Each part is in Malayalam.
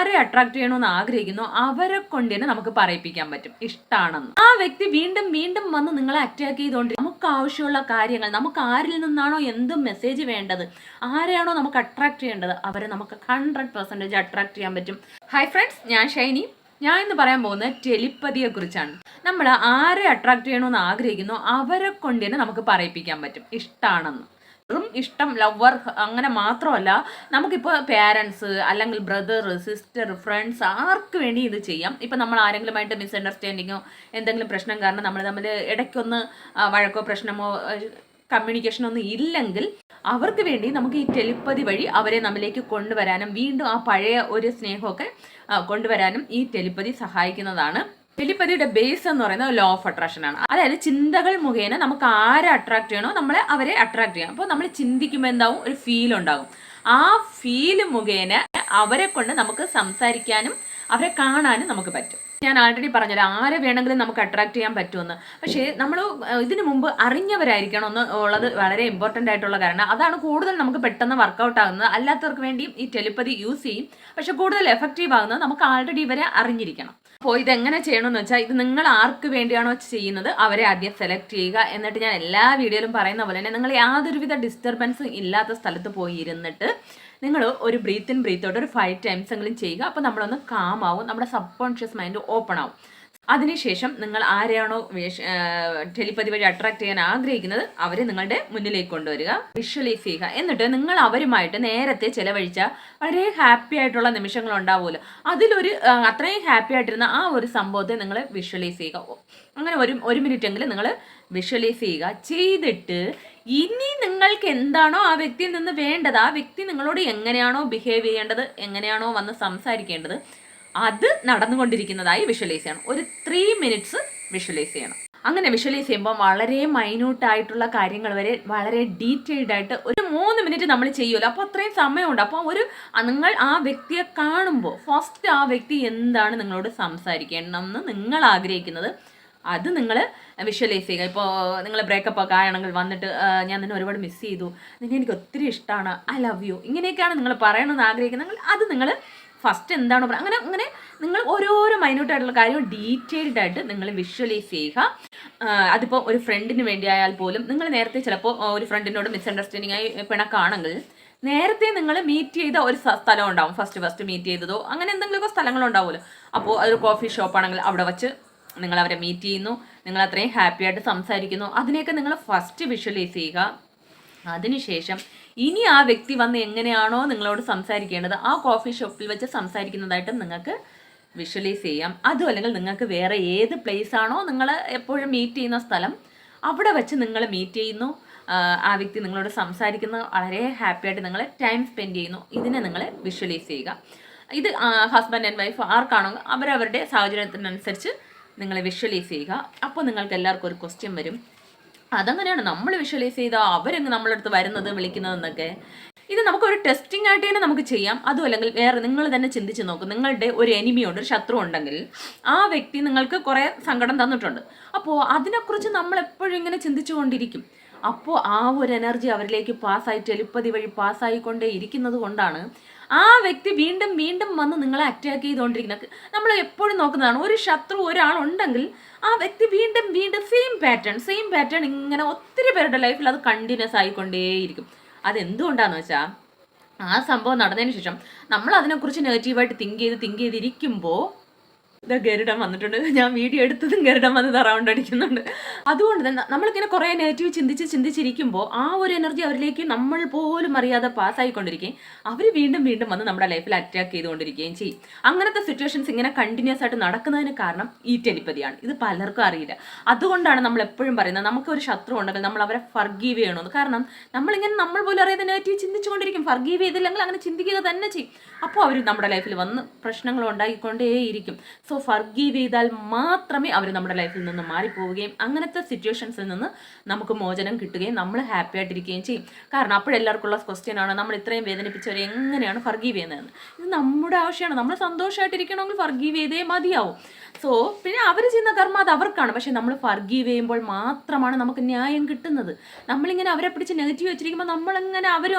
ആരെ അട്രാക്ട് ചെയ്യണമെന്ന് ആഗ്രഹിക്കുന്നു അവരെ കൊണ്ട് തന്നെ നമുക്ക് പറയിപ്പിക്കാൻ പറ്റും ഇഷ്ടമാണെന്ന്. ആ വ്യക്തി വീണ്ടും വീണ്ടും വന്ന് നിങ്ങളെ അറ്റാക്ക് ചെയ്തുകൊണ്ട് നമുക്ക് ആവശ്യമുള്ള കാര്യങ്ങൾ, നമുക്ക് ആരിൽ നിന്നാണോ എന്ത് മെസ്സേജ് വേണ്ടത്, ആരെയാണോ നമുക്ക് അട്രാക്ട് ചെയ്യേണ്ടത്, അവരെ നമുക്ക് 100% അട്രാക്ട് ചെയ്യാൻ പറ്റും. ഹായ് ഫ്രണ്ട്സ്, ഞാൻ ഷൈനി. ഞാൻ ഇന്ന് പറയാൻ പോകുന്നത് ടെലിപ്പതിയെ കുറിച്ചാണ്. നമ്മൾ ആരെ അട്രാക്ട് ചെയ്യണമെന്ന് ആഗ്രഹിക്കുന്നു അവരെ കൊണ്ട് തന്നെ നമുക്ക് പറയിപ്പിക്കാൻ പറ്റും ഇഷ്ടമാണെന്ന്. വെറും ഇഷ്ടം, ലവർ അങ്ങനെ മാത്രമല്ല, നമുക്കിപ്പോൾ പേരൻസ് അല്ലെങ്കിൽ ബ്രദർ, സിസ്റ്റർ, ഫ്രണ്ട്സ് ആർക്ക് വേണ്ടി ഇത് ചെയ്യാം. ഇപ്പം നമ്മൾ ആരെങ്കിലുമായിട്ട് മിസ്അണ്ടർസ്റ്റാൻഡിങ്ങോ എന്തെങ്കിലും പ്രശ്നം കാരണം നമ്മൾ തമ്മിൽ ഇടയ്ക്കൊന്ന് വഴക്കോ പ്രശ്നമോ കമ്മ്യൂണിക്കേഷൻ ഒന്നും ഇല്ലെങ്കിൽ അവർക്ക് വേണ്ടി നമുക്ക് ഈ ടെലിപ്പതി വഴി അവരെ നമ്മിലേക്ക് കൊണ്ടുവരാനും വീണ്ടും ആ പഴയ ഒരു സ്നേഹമൊക്കെ കൊണ്ടുവരാനും ഈ ടെലിപ്പതി സഹായിക്കുന്നതാണ്. ടെലിപ്പതിയുടെ ബേസ് എന്ന് പറയുന്നത് ലോ ഓഫ് അട്രാക്ഷൻ ആണ്. അതായത് ചിന്തകൾ മുഖേന നമുക്ക് ആരെ അട്രാക്ട് ചെയ്യണോ നമ്മളെ അവരെ അട്രാക്ട് ചെയ്യാം. അപ്പോൾ നമ്മൾ ചിന്തിക്കുമ്പോൾ എന്താവും, ഒരു ഫീൽ ഉണ്ടാകും. ആ ഫീല് മുഖേന അവരെ കൊണ്ട് നമുക്ക് സംസാരിക്കാനും അവരെ കാണാനും നമുക്ക് പറ്റും. ഞാൻ ആൾറെഡി പറഞ്ഞല്ലോ, ആരെ വേണമെങ്കിലും നമുക്ക് അട്രാക്ട് ചെയ്യാൻ പറ്റുമെന്ന്. പക്ഷേ നമ്മൾ ഇതിനു മുമ്പ് അറിഞ്ഞവരായിരിക്കണം എന്ന് ഉള്ളത് വളരെ ഇമ്പോർട്ടൻ്റ് ആയിട്ടുള്ള കാരണം. അതാണ് കൂടുതൽ നമുക്ക് പെട്ടെന്ന് വർക്കൗട്ട് ആകുന്നത്. അല്ലാത്തവർക്ക് വേണ്ടിയും ഈ ടെലിപ്പതി യൂസ് ചെയ്യും, പക്ഷെ കൂടുതൽ എഫക്റ്റീവ് ആകുന്നത് നമുക്ക് ആൾറെഡി ഇവരെ അറിഞ്ഞിരിക്കണം. അപ്പോൾ ഇതെങ്ങനെ ചെയ്യണമെന്ന് വെച്ചാൽ, ഇത് നിങ്ങൾ ആർക്ക് വേണ്ടിയാണോ ചെയ്യുന്നത് അവരെ ആദ്യം സെലക്ട് ചെയ്യുക. എന്നിട്ട് ഞാൻ എല്ലാ വീഡിയോയിലും പറയുന്ന പോലെ തന്നെ നിങ്ങൾ യാതൊരുവിധ ഡിസ്റ്റർബൻസും ഇല്ലാത്ത സ്ഥലത്ത് പോയി ഇരുന്നിട്ട് നിങ്ങൾ ഒരു ബ്രീത്ത് ഇൻ ബ്രീത്ത് ഔട്ട് ഒരു 5 times എങ്കിലും ചെയ്യുക. അപ്പോൾ നമ്മളൊന്ന് കാം ആവും, നമ്മുടെ സബ് കോൺഷ്യസ് മൈൻഡ് ഓപ്പൺ ആവും. അതിനുശേഷം നിങ്ങൾ ആരെയാണോ ടെലിപ്പതി വഴി അട്രാക്ട് ചെയ്യാൻ ആഗ്രഹിക്കുന്നത് അവരെ നിങ്ങളുടെ മുന്നിലേക്ക് കൊണ്ടുവരിക, വിഷ്വലൈസ് ചെയ്യുക. എന്നിട്ട് നിങ്ങൾ അവരുമായിട്ട് നേരത്തെ ചിലവഴിച്ച വളരെ ഹാപ്പി ആയിട്ടുള്ള നിമിഷങ്ങൾ ഉണ്ടാവുമല്ലോ, അതിലൊരു അത്രയും ഹാപ്പി ആയിട്ടിരുന്ന ആ ഒരു സംഭവത്തെ നിങ്ങൾ വിഷ്വലൈസ് ചെയ്യുക. അങ്ങനെ ഒരു മിനിറ്റ് എങ്കിലും നിങ്ങൾ വിഷ്വലൈസ് ചെയ്യുക. ചെയ്തിട്ട് ഇനി നിങ്ങൾക്ക് എന്താണോ ആ വ്യക്തിയിൽ നിന്ന് വേണ്ടത്, ആ വ്യക്തി നിങ്ങളോട് എങ്ങനെയാണോ ബിഹേവ് ചെയ്യേണ്ടത്, എങ്ങനെയാണോ വന്ന് സംസാരിക്കേണ്ടത്, അത് നടന്നുകൊണ്ടിരിക്കുന്നതായി വിഷ്വലൈസ് ചെയ്യണം. ഒരു 3 minutes വിഷ്വലൈസ് ചെയ്യണം. അങ്ങനെ വിഷ്വലൈസ് ചെയ്യുമ്പോൾ വളരെ മൈന്യൂട്ടായിട്ടുള്ള കാര്യങ്ങൾ വരെ വളരെ ഡീറ്റെയിൽഡ് ആയിട്ട് ഒരു 3 minute നമ്മൾ ചെയ്യുമല്ലോ, അപ്പോൾ അത്രയും സമയമുണ്ട്. അപ്പോൾ നിങ്ങൾ ആ വ്യക്തിയെ കാണുമ്പോൾ ഫസ്റ്റ് ആ വ്യക്തി എന്താണ് നിങ്ങളോട് സംസാരിക്കണമെന്ന് നിങ്ങൾ ആഗ്രഹിക്കുന്നത് അത് നിങ്ങൾ വിഷ്വലൈസ് ചെയ്യുക. ഇപ്പോൾ നിങ്ങൾ ബ്രേക്കപ്പ് ഒക്കെ ആണെങ്കിൽ വന്നിട്ട് ഞാൻ നിന്നെ ഒരുപാട് മിസ് ചെയ്തു, നിന്നെ എനിക്ക് ഒത്തിരി ഇഷ്ടമാണ്, ഐ ലവ് യു, ഇങ്ങനെയൊക്കെയാണ് നിങ്ങൾ പറയണമെന്ന് ആഗ്രഹിക്കുന്നത്. അത് നിങ്ങൾ ഫസ്റ്റ് എന്താണോ അങ്ങനെ നിങ്ങൾ ഓരോരോ മൈന്യൂട്ടായിട്ടുള്ള കാര്യം ഡീറ്റെയിൽഡ് ആയിട്ട് നിങ്ങൾ വിഷ്വലൈസ് ചെയ്യുക. അതിപ്പോൾ ഒരു ഫ്രണ്ടിന് വേണ്ടി ആയാൽ പോലും നിങ്ങൾ നേരത്തെ ചിലപ്പോൾ ഒരു ഫ്രണ്ടിനോട് മിസ്അണ്ടർസ്റ്റാൻഡിങ് ആയി പിണക്കാണെങ്കിൽ നേരത്തെ നിങ്ങൾ മീറ്റ് ചെയ്ത ഒരു സ്ഥലം ഉണ്ടാവും, ഫസ്റ്റ് മീറ്റ് ചെയ്തതോ അങ്ങനെ എന്തെങ്കിലുമൊക്കെ സ്ഥലങ്ങളുണ്ടാവുമല്ലോ. അപ്പോൾ അതൊരു കോഫി ഷോപ്പാണെങ്കിൽ അവിടെ വച്ച് നിങ്ങൾ അവരെ മീറ്റ് ചെയ്യുന്നു, നിങ്ങൾ അത്രയും ഹാപ്പി ആയിട്ട് സംസാരിക്കുന്നു, അതിനെയൊക്കെ നിങ്ങൾ ഫസ്റ്റ് വിഷ്വലൈസ് ചെയ്യുക. അതിനുശേഷം ഇനി ആ വ്യക്തി വന്ന് എങ്ങനെയാണോ നിങ്ങളോട് സംസാരിക്കേണ്ടത് ആ കോഫി ഷോപ്പിൽ വെച്ച് സംസാരിക്കുന്നതായിട്ടും നിങ്ങൾക്ക് വിഷ്വലൈസ് ചെയ്യാം. അതും അല്ലെങ്കിൽ നിങ്ങൾക്ക് വേറെ ഏത് പ്ലേസ് ആണോ നിങ്ങൾ എപ്പോഴും മീറ്റ് ചെയ്യുന്ന സ്ഥലം അവിടെ വെച്ച് നിങ്ങൾ മീറ്റ് ചെയ്യുന്നു, ആ വ്യക്തി നിങ്ങളോട് സംസാരിക്കുന്നു, വളരെ ഹാപ്പി ആയിട്ട് നിങ്ങൾ ടൈം സ്പെൻഡ് ചെയ്യുന്നു, ഇതിനെ നിങ്ങൾ വിഷ്വലൈസ് ചെയ്യുക. ഇത് ഹസ്ബൻഡ് ആൻഡ് വൈഫ് ആർക്കാണോ അവരവരുടെ സാഹചര്യത്തിനനുസരിച്ച് നിങ്ങൾ വിഷ്വലൈസ് ചെയ്യുക. അപ്പോൾ നിങ്ങൾക്ക് എല്ലാവർക്കും ഒരു ക്വസ്റ്റ്യൻ വരും, അതങ്ങനെയാണ് നമ്മൾ വിഷ്വലൈസ് ചെയ്താൽ അവരെങ്ങ് നമ്മളടുത്ത് വരുന്നത് വിളിക്കുന്നതെന്നൊക്കെ. ഇത് നമുക്കൊരു ടെസ്റ്റിംഗ് ആയിട്ട് തന്നെ നമുക്ക് ചെയ്യാം. അതും അല്ലെങ്കിൽ വേറെ നിങ്ങൾ തന്നെ ചിന്തിച്ച് നോക്കും, നിങ്ങളുടെ ഒരു എനിമിയുണ്ട്, ഒരു ശത്രു ഉണ്ടെങ്കിൽ ആ വ്യക്തി നിങ്ങൾക്ക് കുറേ സങ്കടം തന്നിട്ടുണ്ട്. അപ്പോൾ അതിനെക്കുറിച്ച് നമ്മൾ എപ്പോഴും ഇങ്ങനെ ചിന്തിച്ചു കൊണ്ടിരിക്കും. അപ്പോൾ ആ ഒരു എനർജി അവരിലേക്ക് പാസ്സായി ടെലിപ്പതി വഴി പാസ്സായിക്കൊണ്ടേ ഇരിക്കുന്നത് കൊണ്ടാണ് ആ വ്യക്തി വീണ്ടും വീണ്ടും വന്ന് നിങ്ങളെ അറ്റാക്ക് ചെയ്തുകൊണ്ടിരിക്കുന്നത്. നമ്മൾ എപ്പോഴും നോക്കുന്നതാണ്, ഒരു ശത്രു ഒരാളുണ്ടെങ്കിൽ ആ വ്യക്തി വീണ്ടും വീണ്ടും സെയിം പാറ്റേൺ ഇങ്ങനെ ഒത്തിരി പേരുടെ ലൈഫിൽ അത് കണ്ടിന്യൂസ് ആയിക്കൊണ്ടേയിരിക്കും. അതെന്തുകൊണ്ടാണെന്ന് വെച്ചാൽ ആ സംഭവം നടന്നതിന് ശേഷം നമ്മൾ അതിനെക്കുറിച്ച് നെഗറ്റീവായിട്ട് തിങ്ക് ചെയ്തിരിക്കുമ്പോൾ ഗരുഡൻ വന്നിട്ടുണ്ട്. ഞാൻ വീഡിയോ എടുത്തതും ഗരുഡൻ വന്നത് റൗണ്ട് അടിക്കുന്നുണ്ട്. അതുകൊണ്ട് തന്നെ നമ്മളിങ്ങനെ കുറേ നെഗറ്റീവ് ചിന്തിച്ചിരിക്കുമ്പോൾ ആ ഒരു എനർജി അവരിലേക്ക് നമ്മൾ പോലും അറിയാതെ പാസ്സായിക്കൊണ്ടിരിക്കുകയും അവർ വീണ്ടും വീണ്ടും വന്ന് നമ്മുടെ ലൈഫിൽ അറ്റാക്ക് ചെയ്തുകൊണ്ടിരിക്കുകയും ചെയ്യും. അങ്ങനത്തെ സിറ്റുവേഷൻസ് ഇങ്ങനെ കണ്ടിന്യൂസ് ആയിട്ട് നടക്കുന്നതിന് കാരണം ഈ ടെലിപ്പതിയാണ്. ഇത് പലർക്കും അറിയില്ല. അതുകൊണ്ടാണ് നമ്മൾ എപ്പോഴും പറയുന്നത്, നമുക്കൊരു ശത്രു ഉണ്ടെങ്കിൽ നമ്മൾ അവരെ ഫർഗീവ് ചെയ്യണമെന്ന്. കാരണം നമ്മളിങ്ങനെ നമ്മൾ പോലും അറിയാതെ നെഗറ്റീവ് ചിന്തിച്ചുകൊണ്ടിരിക്കും. ഫർഗീവ് ചെയ്തില്ലെങ്കിൽ അങ്ങനെ ചിന്തിക്കുക തന്നെ ചെയ്യും. അപ്പോൾ അവർ നമ്മുടെ ലൈഫിൽ വന്ന് പ്രശ്നങ്ങൾ ഉണ്ടാക്കിക്കൊണ്ടേയിരിക്കും. സോ ഫർഗീവ് ചെയ്താൽ മാത്രമേ അവർ നമ്മുടെ ലൈഫിൽ നിന്ന് മാറിപ്പോവുകയും അങ്ങനത്തെ സിറ്റുവേഷൻസിൽ നിന്ന് നമുക്ക് മോചനം കിട്ടുകയും നമ്മൾ ഹാപ്പി ആയിട്ടിരിക്കുകയും ചെയ്യും. കാരണം അപ്പോഴെല്ലാവർക്കും ഉള്ള ക്വസ്റ്റ്യൻ ആണ്, നമ്മൾ ഇത്രയും വേദനിപ്പിച്ചവരെ എങ്ങനെയാണ് ഫർഗീവ് ചെയ്യുന്നതെന്ന്. ഇത് നമ്മുടെ ആവശ്യമാണ്. നമ്മൾ സന്തോഷമായിട്ടിരിക്കണമെങ്കിൽ ഫർഗീവ് ചെയ്തേ മതിയാവും. സോ പിന്നെ അവർ ചെയ്യുന്ന കർമ്മം അത് അവർക്കാണ്. പക്ഷെ നമ്മൾ ഫർഗീവ് ചെയ്യുമ്പോൾ മാത്രമാണ് നമുക്ക് ന്യായം കിട്ടുന്നത്. നമ്മളിങ്ങനെ അവരെ പിടിച്ച് നെഗറ്റീവ് വെച്ചിരിക്കുമ്പോൾ നമ്മളങ്ങനെ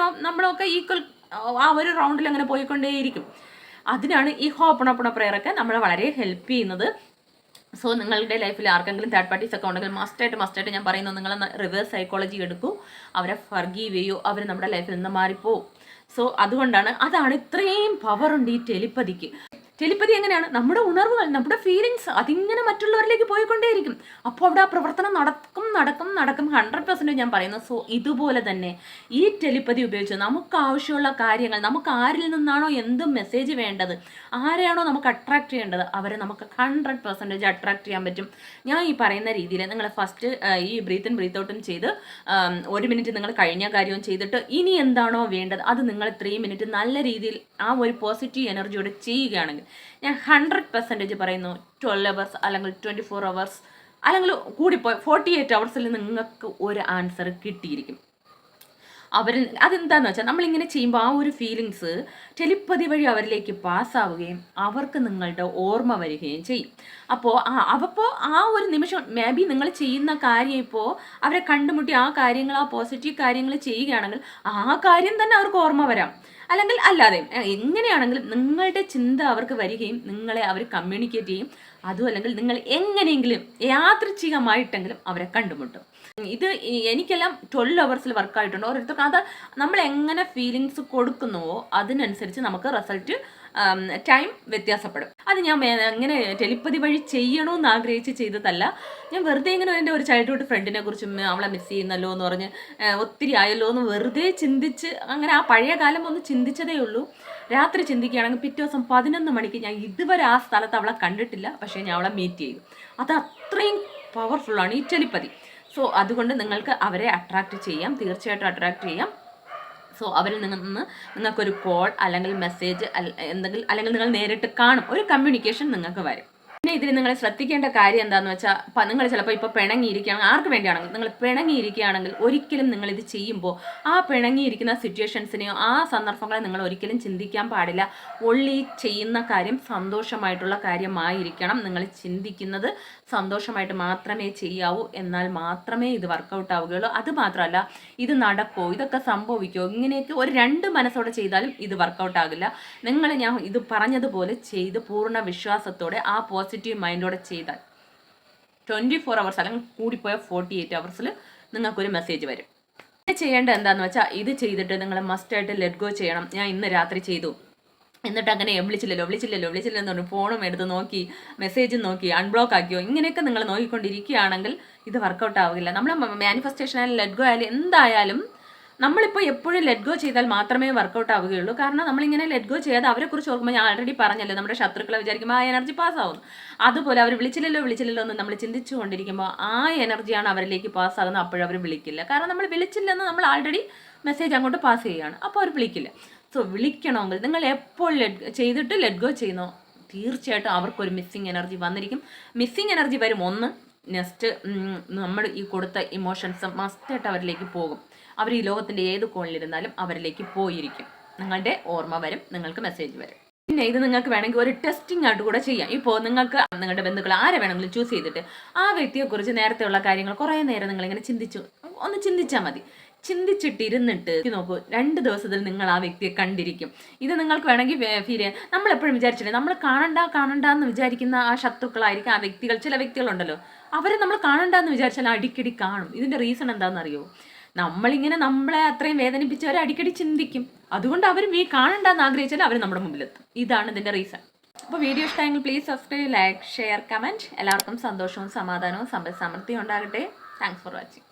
നമ്മളൊക്കെ ഈക്വൽ ആ ഒരു റൗണ്ടിൽ അങ്ങനെ പോയിക്കൊണ്ടേയിരിക്കും. അതിനാണ് ഈ ഹോപ്പണോപ്പണ പ്രെയറൊക്കെ നമ്മളെ വളരെ ഹെൽപ്പ് ചെയ്യുന്നത്. സോ നിങ്ങളുടെ ലൈഫിൽ ആർക്കെങ്കിലും തേർഡ് പാർട്ടീസ് ഒക്കെ ഉണ്ടെങ്കിൽ മസ്റ്റായിട്ട് ഞാൻ പറയുന്നത്, നിങ്ങൾ റിവേഴ്സ് സൈക്കോളജി എടുക്കൂ, അവരെ ഫർഗീവ് ചെയ്യൂ, അവർ നമ്മുടെ ലൈഫിൽ നിന്ന് മാറിപ്പോവും. സോ അതാണ് ഇത്രയും പവറുണ്ട് ഈ ടെലിപ്പതിക്ക്. ടെലിപ്പതി എങ്ങനെയാണ്? നമ്മുടെ ഉണർവുകൾ, നമ്മുടെ ഫീലിങ്സ് അതിങ്ങനെ മറ്റുള്ളവരിലേക്ക് പോയിക്കൊണ്ടേയിരിക്കും. അപ്പോൾ അവിടെ ആ പ്രവർത്തനം നടക്കും 100% ഞാൻ പറയുന്നു. സോ ഇതുപോലെ തന്നെ ഈ ടെലിപ്പതി ഉപയോഗിച്ച് നമുക്ക് ആവശ്യമുള്ള കാര്യങ്ങൾ, നമുക്ക് ആരിൽ നിന്നാണോ എന്ത് മെസ്സേജ് വേണ്ടത്, ആരെയാണോ നമുക്ക് അട്രാക്ട് ചെയ്യേണ്ടത്, അവരെ നമുക്ക് 100% അട്രാക്ട് ചെയ്യാൻ പറ്റും. ഞാൻ ഈ പറയുന്ന രീതിയിൽ നിങ്ങൾ ഫസ്റ്റ് ഈ ബ്രീത്ത് ഇൻ ബ്രീത്ത് ഔട്ടും ചെയ്ത് 1 മിനിറ്റ് നിങ്ങൾ കഴിഞ്ഞ കാര്യവും ചെയ്തിട്ട് ഇനി എന്താണോ വേണ്ടത് അത് നിങ്ങൾ 3 മിനിറ്റ് നല്ല രീതിയിൽ ആ ഒരു പോസിറ്റീവ് എനർജിയോടെ ചെയ്യുകയാണെങ്കിൽ ഞാൻ 100% പറയുന്നു 12 അവേഴ്സ് അല്ലെങ്കിൽ 24 അവേഴ്സ് അല്ലെങ്കിൽ കൂടിപ്പോയി 48 അവേഴ്സിൽ നിങ്ങൾക്ക് ഒരു ആൻസർ കിട്ടിയിരിക്കും. അതെന്താണെന്ന് വെച്ചാൽ നമ്മളിങ്ങനെ ചെയ്യുമ്പോൾ ആ ഒരു ഫീലിങ്സ് ടെലിപ്പതി വഴി അവരിലേക്ക് പാസ്സാവുകയും അവർക്ക് നിങ്ങളുടെ ഓർമ്മ വരികയും ചെയ്യും. അപ്പോൾ ആ ഒരു നിമിഷം മേ ബി നിങ്ങൾ ചെയ്യുന്ന കാര്യം ഇപ്പോൾ അവരെ കണ്ടുമുട്ടി ആ കാര്യങ്ങൾ, ആ പോസിറ്റീവ് കാര്യങ്ങൾ ചെയ്യുകയാണെങ്കിൽ ആ കാര്യം തന്നെ അവർക്ക് ഓർമ്മ വരാം. അല്ലെങ്കിൽ അല്ലാതെ എങ്ങനെയാണെങ്കിലും നിങ്ങളുടെ ചിന്ത അവർക്ക് വരികയും നിങ്ങളെ അവർ കമ്മ്യൂണിക്കേറ്റ് ചെയ്യും. അതും അല്ലെങ്കിൽ നിങ്ങൾ എങ്ങനെയെങ്കിലും യാദൃച്ഛികമായിട്ടെങ്കിലും അവരെ കണ്ടുമുട്ടും. ഇത് എനിക്കെല്ലാം 12 അവേഴ്സിൽ വർക്കായിട്ടുണ്ട്. ഓരോരുത്തർക്ക് അത് നമ്മൾ എങ്ങനെ ഫീലിങ്സ് കൊടുക്കുന്നുവോ അതിനനുസരിച്ച് നമുക്ക് റിസൾട്ട് ടൈം വ്യത്യാസപ്പെടും. അത് ഞാൻ എങ്ങനെ ടെലിപ്പതി വഴി ചെയ്യണമെന്ന് ആഗ്രഹിച്ച് ചെയ്തതല്ല. ഞാൻ വെറുതെ ഇങ്ങനെ എൻ്റെ ഒരു ചൈൽഡ്ഹുഡ് ഫ്രണ്ടിനെ കുറിച്ചും അവളെ മിസ് ചെയ്യുന്നല്ലോ എന്ന് പറഞ്ഞ് ഒത്തിരി ആയല്ലോ എന്ന് വെറുതെ ചിന്തിച്ച് അങ്ങനെ ആ പഴയ കാലം ഒന്ന് ചിന്തിച്ചതേ ഉള്ളൂ. രാത്രി ചിന്തിക്കുകയാണെങ്കിൽ പിറ്റേ ദിവസം 11 മണിക്ക് ഞാൻ ഇതുവരെ ആ സ്ഥലത്ത് അവളെ കണ്ടിട്ടില്ല, പക്ഷേ ഞാൻ അവളെ മീറ്റ് ചെയ്തു. അത് അത്രയും പവർഫുള്ളാണ് ഈ ടെലിപ്പതി. സോ അതുകൊണ്ട് നിങ്ങൾക്ക് അവരെ അട്രാക്റ്റ് ചെയ്യാം, തീർച്ചയായിട്ടും അട്രാക്റ്റ് ചെയ്യാം. സോ അവരിൽ നിന്ന് നിങ്ങൾക്കൊരു കോൾ അല്ലെങ്കിൽ മെസ്സേജ് അല്ലെങ്കിൽ നിങ്ങൾ നേരിട്ട് കാണും, ഒരു കമ്മ്യൂണിക്കേഷൻ നിങ്ങൾക്ക് വരും. പിന്നെ ഇതിൽ നിങ്ങൾ ശ്രദ്ധിക്കേണ്ട കാര്യം എന്താണെന്ന് വെച്ചാൽ, നിങ്ങൾ ചിലപ്പോൾ ഇപ്പോൾ പിണങ്ങിയിരിക്കുകയാണെങ്കിൽ, ആർക്ക് വേണ്ടിയാണെങ്കിൽ നിങ്ങൾ പിണങ്ങിയിരിക്കുകയാണെങ്കിൽ ഒരിക്കലും നിങ്ങളിത് ചെയ്യുമ്പോൾ ആ പിണങ്ങിയിരിക്കുന്ന സിറ്റുവേഷൻസിനെയോ ആ സന്ദർഭങ്ങളെ നിങ്ങൾ ഒരിക്കലും ചിന്തിക്കാൻ പാടില്ല. ഒള്ളി ചെയ്യുന്ന കാര്യം സന്തോഷമായിട്ടുള്ള കാര്യമായിരിക്കണം. നിങ്ങൾ ചിന്തിക്കുന്നത് സന്തോഷമായിട്ട് മാത്രമേ ചെയ്യാവൂ. എന്നാൽ മാത്രമേ ഇത് വർക്കൗട്ട് ആവുകയുള്ളൂ. അത് മാത്രമല്ല, ഇത് നടക്കുമോ, ഇതൊക്കെ സംഭവിക്കുമോ, ഇങ്ങനെയൊക്കെ ഒരു 2 മനസ്സോടെ ചെയ്താലും ഇത് വർക്കൗട്ട് ആകില്ല. ഞാൻ ഇത് പറഞ്ഞതുപോലെ ചെയ്ത് പൂർണ്ണ വിശ്വാസത്തോടെ ആ പോസിറ്റീവ് മൈൻഡോടെ ചെയ്താൽ 24 അവേഴ്സ് അല്ലെങ്കിൽ കൂടിപ്പോയ 48 അവേഴ്സിൽ നിങ്ങൾക്കൊരു മെസ്സേജ് വരും. ചെയ്യേണ്ടത് എന്താണെന്ന് വെച്ചാൽ, ഇത് ചെയ്തിട്ട് നിങ്ങൾ മസ്റ്റായിട്ട് ലെറ്റ് ഗോ ചെയ്യണം. ഞാൻ ഇന്ന് രാത്രി ചെയ്തു, എന്നിട്ട് അങ്ങനെ വിളിച്ചില്ലല്ലോ എന്ന് പറഞ്ഞു ഫോണും എടുത്ത് നോക്കി, മെസ്സേജും നോക്കി, അൺബ്ലോക്ക് ആക്കിയോ, ഇങ്ങനെയൊക്കെ നിങ്ങൾ നോക്കിക്കൊണ്ടിരിക്കുകയാണെങ്കിൽ ഇത് വർക്കൗട്ട് ആവില്ല. നമ്മൾ മാനിഫെസ്റ്റേഷൻ ആയാലും ലെറ്റ് ഗോ ആയാലും എന്തായാലും നമ്മളിപ്പോൾ എപ്പോഴും ലെറ്റ് ഗോ ചെയ്താൽ മാത്രമേ വർക്കൗട്ട് ആവുകയുള്ളൂ. കാരണം നമ്മളിങ്ങനെ ലെറ്റ് ഗോ ചെയ്യാതെ അവരെക്കുറിച്ച് ഓർക്കുമ്പോൾ, ഞാൻ ആൾറെഡി പറഞ്ഞല്ലോ, നമ്മുടെ ശത്രുക്കളെ വിചാരിക്കുമ്പോൾ ആ എനർജി പാസ്സാവുന്നു. അതുപോലെ അവർ വിളിച്ചില്ലല്ലോ എന്ന് നമ്മൾ ചിന്തിച്ചു കൊണ്ടിരിക്കുമ്പോൾ ആ എനർജിയാണ് അവരിലേക്ക് പാസ്സാകുന്നത്. അപ്പോഴവർ വിളിക്കില്ല. കാരണം നമ്മൾ വിളിച്ചില്ലെന്ന് നമ്മൾ ആൾറെഡി മെസ്സേജ് അങ്ങോട്ട് പാസ് ചെയ്യുകയാണ്. അപ്പോൾ അവർ വിളിക്കില്ല. സോ വിളിക്കണമെങ്കിൽ നിങ്ങൾ എപ്പോൾ ചെയ്തിട്ട് ലെറ്റ് ഗോ ചെയ്യുന്നോ തീർച്ചയായിട്ടും അവർക്കൊരു മിസ്സിങ് എനർജി വന്നിരിക്കും. മിസ്സിങ് എനർജി വരും. ഒന്ന്, നെക്സ്റ്റ് നമ്മൾ ഈ കൊടുത്ത ഇമോഷൻസ് മസ്റ്റായിട്ട് അവരിലേക്ക് പോകും. അവർ ഈ ലോകത്തിൻ്റെ ഏത് കോണിലിരുന്നാലും അവരിലേക്ക് പോയിരിക്കും. നിങ്ങളുടെ ഓർമ്മ വരും, നിങ്ങൾക്ക് മെസ്സേജ് വരും. പിന്നെ ഇത് നിങ്ങൾക്ക് വേണമെങ്കിൽ ഒരു ടെസ്റ്റിംഗ് ആയിട്ട് കൂടെ ചെയ്യാം. ഇപ്പോൾ നിങ്ങൾക്ക് നിങ്ങളുടെ ബന്ധുക്കൾ ആരെ വേണമെങ്കിലും ചൂസ് ചെയ്തിട്ട് ആ വ്യക്തിയെക്കുറിച്ച് നേരത്തെയുള്ള കാര്യങ്ങൾ കുറേ നേരം നിങ്ങളിങ്ങനെ ചിന്തിച്ചാൽ മതി. ചിന്തിച്ചിട്ടിരുന്നിട്ട് നോക്കൂ, 2 ദിവസത്തിൽ നിങ്ങൾ ആ വ്യക്തിയെ കണ്ടിരിക്കും. ഇത് നിങ്ങൾക്ക് വേണമെങ്കിൽ ഫീൽ ചെയ്യാം. നമ്മളെപ്പോഴും വിചാരിച്ചില്ലേ, നമ്മൾ കാണണ്ടെന്ന് വിചാരിക്കുന്ന ആ ശത്രുക്കളായിരിക്കും ആ വ്യക്തികൾ. ചില വ്യക്തികളുണ്ടല്ലോ, അവരെ നമ്മൾ കാണണ്ടെന്ന് വിചാരിച്ചാൽ അടിക്കടി കാണും. ഇതിൻ്റെ റീസൺ എന്താണെന്നറിയോ? നമ്മളിങ്ങനെ നമ്മളെ അത്രയും വേദനിപ്പിച്ചവരെ അടിക്കടി ചിന്തിക്കും. അതുകൊണ്ട് അവരും ഈ കാണണ്ടെന്ന് ആഗ്രഹിച്ചാൽ അവർ നമ്മുടെ മുമ്പിലെത്തും. ഇതാണ് ഇതിൻ്റെ റീസൺ. അപ്പോൾ വീഡിയോ ഇഷ്ടമെങ്കിൽ please subscribe, like, share, comment. എല്ലാവർക്കും സന്തോഷവും സമാധാനവും സമ്പൽ സമൃദ്ധിയും ഉണ്ടാകട്ടെ. Thanks for watching.